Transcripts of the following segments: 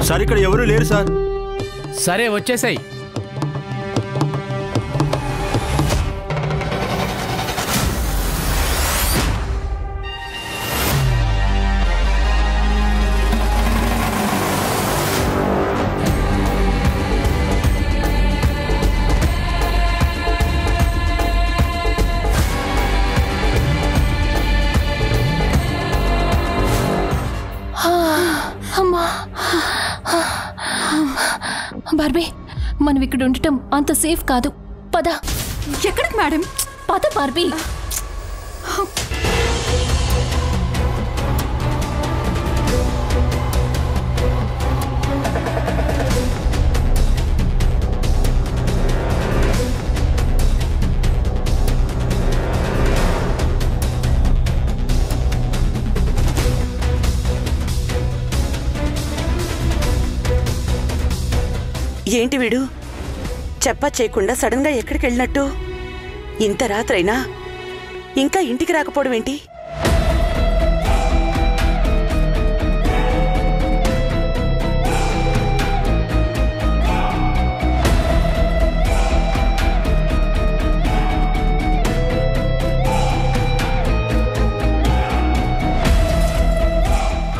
Sir ఇక్కడ ఎవరూ లేరు సార్. సరే వచ్చేసాయి. బార్బీ, మనం ఇక్కడ ఉండటం అంత సేఫ్ కాదు. పద. ఎక్కడికి మేడం? పద బార్బీ. ఏంటి వీడు చెప్పా చేయకుండా సడన్ గా ఎక్కడికి వెళ్ళినట్టు? ఇంత రాత్రైనా ఇంకా ఇంటికి రాకపోవడం ఏంటి?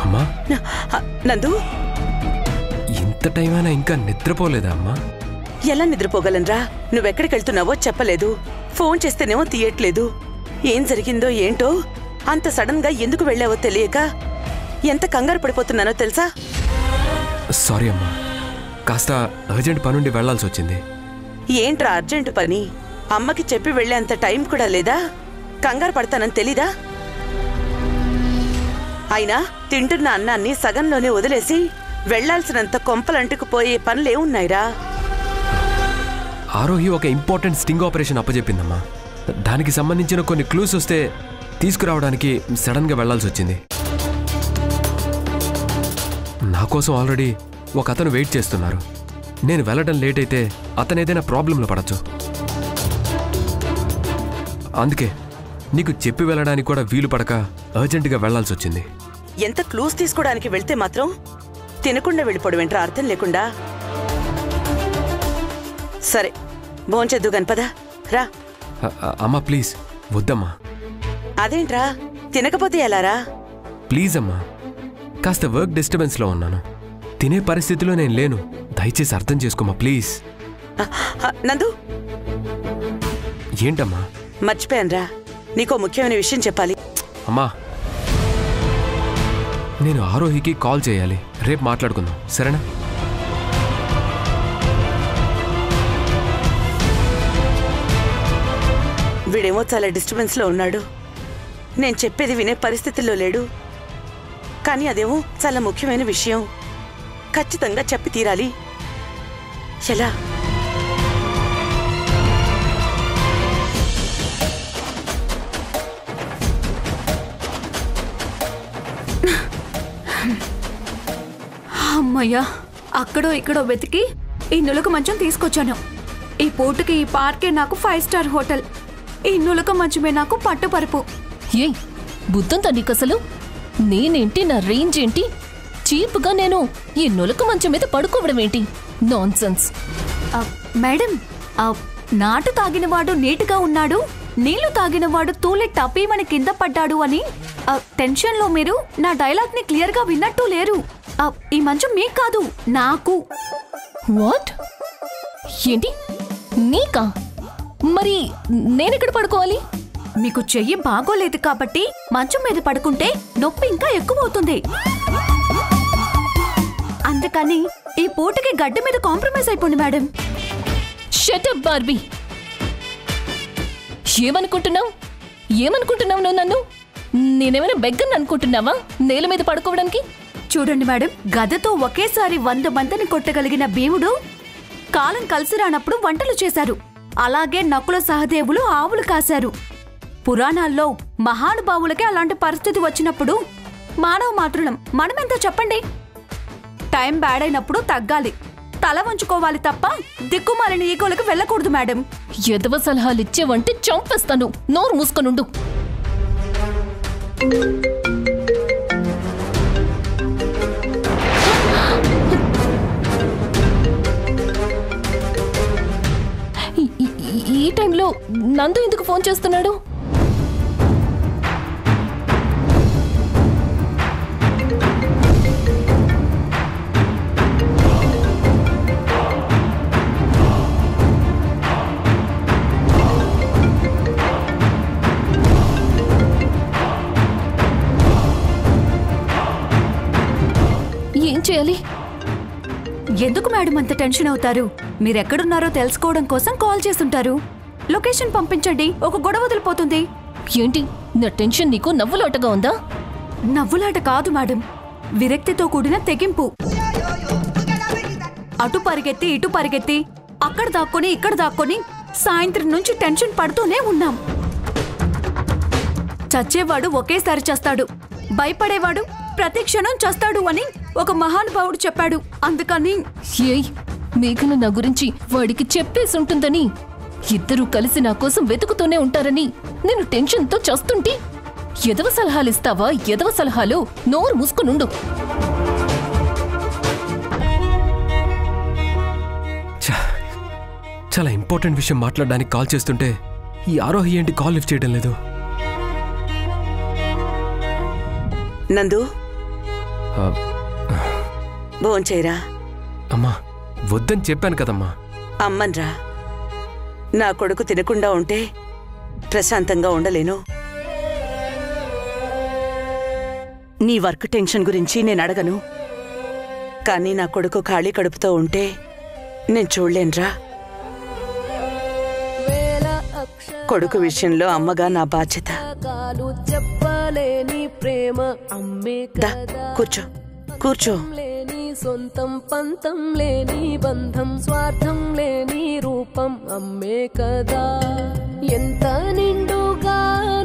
అమ్మా నందు, ఇంత టైం అయినా ఇంకా నిద్రపోలేదా అమ్మా? ఎలా నిద్రపోగలనరా? నువ్వెక్కడికి వెళ్తున్నావో చెప్పలేదు, ఫోన్ చేస్తేనేమో తీయట్లేదు. ఏం జరిగిందో ఏంటో, అంత సడన్ గా ఎందుకు వెళ్ళావో తెలియక ఎంత కంగారు పడిపోతున్నానో తెలుసా? సారీ అమ్మా, కాస్త అర్జెంట్ పనుండి వెళ్లాల్సి వచ్చింది. ఏంట్రా అర్జెంటు పని? అమ్మకి చెప్పి వెళ్లేంత టైం కూడా లేదా? కంగారు పడతానని తెలీదా? అయినా తింటున్న అన్నాన్ని సగంలోనే వదిలేసి వెళ్లాల్సినంత కొంపలంటుకుపోయే పనులేమున్నాయిరా? ఆరోహి ఒక ఇంపార్టెంట్ స్టింగ్ ఆపరేషన్ అప్పచెప్పిందమ్మా. దానికి సంబంధించిన కొన్ని క్లూస్ వస్తే తీసుకురావడానికి సడన్గా వెళ్లాల్సి వచ్చింది. నా కోసం ఆల్రెడీ ఒక అతను వెయిట్ చేస్తున్నారు. నేను వెళ్ళడం లేట్ అయితే అతను ఏదైనా ప్రాబ్లంలో పడచ్చు. అందుకే నీకు చెప్పి వెళ్ళడానికి కూడా వీలు పడక అర్జెంటుగా వెళ్లాల్సి వచ్చింది. ఎంత క్లూస్ తీసుకోవడానికి వెళ్తే మాత్రం తినకుండా వెళ్ళిపోవడం ఏంట్రా అర్థం లేకుండా? సరే భోంచేద్దు గణపద రా. అమ్మా ప్లీజ్ వద్దమ్మా. అదేంట్రా తినకపోతే ఎలారా? ప్లీజ్ అమ్మా, కాస్త వర్క్ డిస్టర్బెన్స్లో ఉన్నాను. తినే పరిస్థితిలో నేను లేను. దయచేసి అర్థం చేసుకోమా ప్లీజ్. నందు, ఏంటమ్మా? మర్చిపోయానురా, నీకో ముఖ్యమైన విషయం చెప్పాలి. అమ్మా, నేను ఆరోహికి కాల్ చేయాలి. రేపు మాట్లాడుకుందాం, సరేనా? వీడేమో చాలా డిస్టర్బెన్స్లో ఉన్నాడు. నేను చెప్పేది వినే పరిస్థితుల్లో లేడు. కానీ అదేమో చాలా ముఖ్యమైన విషయం. ఖచ్చితంగా చెప్పి తీరాలి. ఎలా? అమ్మయ్యా, అక్కడో ఇక్కడో వెతికి ఈ నులక మంచం తీసుకొచ్చాను. ఈ పూటకి ఈ పార్కే నాకు 5 స్టార్ హోటల్. ఈ నులక మంచమే నాకు పట్టుపరుపు. ఏయ్ బుద్ధంతా నీకసలు? నేనేంటి, నా రేంజ్ ఏంటి? చీప్గా నేను ఈ నులక మంచం మీద పడుకోవడం ఏంటి? Non sense. మేడం, నాటు తాగినవాడు నీటుగా ఉన్నాడు, నీళ్లు తాగినవాడు తూలె టపీమని కింద పడ్డాడు అని టెన్షన్లో మీరు నా డైలాగ్ ని క్లియర్ గా విన్నట్టు లేరు. ఈ మంచం మీకు కాదు, నాకు. వాట్? ఏంటి నీకా? మరి నేనెక్కడ పడుకోవాలి? మీకు చెయ్యి బాగోలేదు కాబట్టి మంచం మీద పడుకుంటే నొప్పి ఇంకా ఎక్కువ అవుతుంది. అందుకని ఈ పూటకి గడ్డి మీద కాంప్రమైజ్ అయిపోండి మేడం. Shut up Barbie. ఏమనుకుంటున్నావు? ఏమనుకుంటున్నావు నువ్వు నన్ను? నేనేమైనా బెగ్గర్ని అనుకుంటున్నావా నేల మీద పడుకోవడానికి? చూడండి మేడం, గదతో ఒకేసారి 100 మందిని కొట్టగలిగిన భీముడు కాలం కలిసి రానప్పుడు వంటలు చేశారు. అలాగే నకుల సహదేవులు ఆవులు కాశారు. పురాణాల్లో మహానుభావులకే అలాంటి పరిస్థితి వచ్చినప్పుడు మానవ మాతృలం మనమెంత చెప్పండి? టైం బ్యాడ్ అయినప్పుడు తగ్గాలి, తల వంచుకోవాలి తప్ప దిక్కుమాలిన ఈగోలకు వెళ్ళకూడదు మేడం. ఎదవ సలహాలు ఇచ్చేవంటే చంపేస్తాను. నోరు మూసుకొనుండు. ఇప్పుడు నందు ఎందుకు ఫోన్ చేస్తున్నాడు? ఏం చేయాలి? ఎందుకు మేడం అంత టెన్షన్ అవుతారు? మీరెక్కడున్నారో తెలుసుకోవడం కోసం కాల్ చేస్తుంటారు. లొకేషన్ పంపించండి, ఒక గొడవ వదిలిపోతుంది. ఏంటి నా టెన్షన్ నీకు నవ్వులాటగా ఉందా? నవ్వులాట కాదు మేడం, విరక్తితో కూడిన తెగింపు. అటు పరిగెత్తి ఇటు పరిగెత్తి, అక్కడ దాక్కొని ఇక్కడ దాక్కొని సాయంత్రం నుంచి టెన్షన్ పడుతూనే ఉన్నాం. చచ్చేవాడు ఒకేసారి చస్తాడు, భయపడేవాడు ప్రతి క్షణం చస్తాడు అని ఒక మహానుభావుడు చెప్పాడు. అందుకని ఏయ్, మేఘన నా గురించి వాడికి చెప్పేసి ఉంటుందని, ఇద్దరూ కలిసి నా కోసం వెతుకుతూనే ఉంటారని నేను టెన్షన్తో చస్తుంటే ఎదవ సలహాలు ఇస్తావా? ఎదవ సలహాలు నోరు మూసుకునుండు. చాలా ఇంపార్టెంట్ విషయం మాట్లాడడానికి కాల్ చేస్తుంటే ఈ ఆరోహి ఏంటి కాల్ లిఫ్ట్ చేయడం లేదు? నందు, భోంచేరా. అమ్మా, వద్దని చెప్పాను కదమ్మా. అమ్మన్రా, నా కొడుకు తినకుండా ఉంటే ప్రశాంతంగా ఉండలేను. నీ వర్క్ టెన్షన్ గురించి నేను అడగను, కానీ నా కొడుకు ఖాళీ కడుపుతో ఉంటే నేను చూడలేనురా. కొడుకు విషయంలో అమ్మగా నా బాధ్యత. దా, కూర్చో కూర్చో. సొంతం పంతం లేని బంధం, స్వార్థం లేని రూపం అమ్మే కదా. ఎంత నిండుగా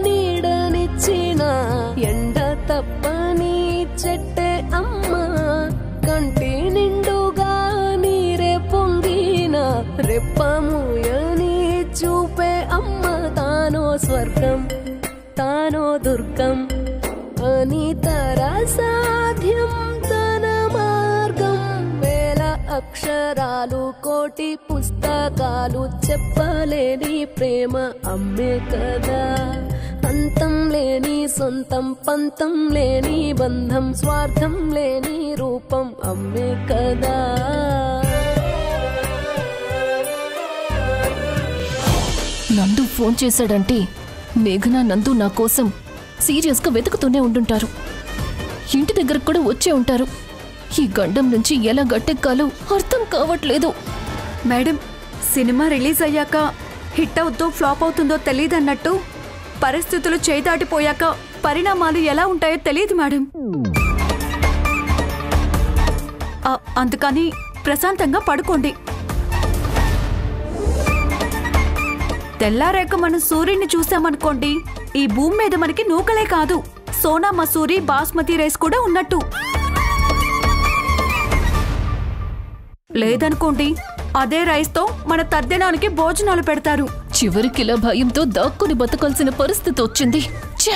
నీడనిచ్చిన ఎండ తప్పని చెట్టే అమ్మ, కంటి నిండుగా నీరే పొంగిన రెప్పముయని చూపే అమ్మ. తానో స్వర్గం తానో దుర్గం అని సాధ్యం తన మార్గం. వేల అక్షరాలు కోటి పుస్తకాలు చెప్పలేని ప్రేమ అమ్మే కదా. అంతం లేని సొంతం పంతం లేని బంధం, స్వార్థం లేని రూపం అమ్మే కదా. నందు ఫోన్ చేశాడంటే మేఘన నందు నా కోసం సీరియస్గా వెతుకుతూనే ఉండుంటారు. ఇంటి దగ్గరకు కూడా వచ్చే ఉంటారు. ఈ గండం నుంచి ఎలా గట్టెక్కాలో అర్థం కావట్లేదు. మేడం, సినిమా రిలీజ్ అయ్యాక హిట్ అవుతుందో ఫ్లాప్ అవుతుందో తెలియదన్నట్టు పరిస్థితులు చేదాటిపోయాక పరిణామాలు ఎలా ఉంటాయో తెలియదు మేడం. అందుకని ప్రశాంతంగా పడుకోండి. తెల్లారేక మనం సూర్యుడిని చూసామనుకోండి, ఈ భూమి మీద మనకి నూకలే కాదు, సోనా మసూరి బాస్మతి రైస్ కూడా ఉన్నట్టు. లేదనుకోండి, అదే రైస్ తో మన తద్దినానికి భోజనాలు పెడతారు. చివరికిలా భయంతో దాక్కుని బతకాల్సిన పరిస్థితి వచ్చింది. ఛే!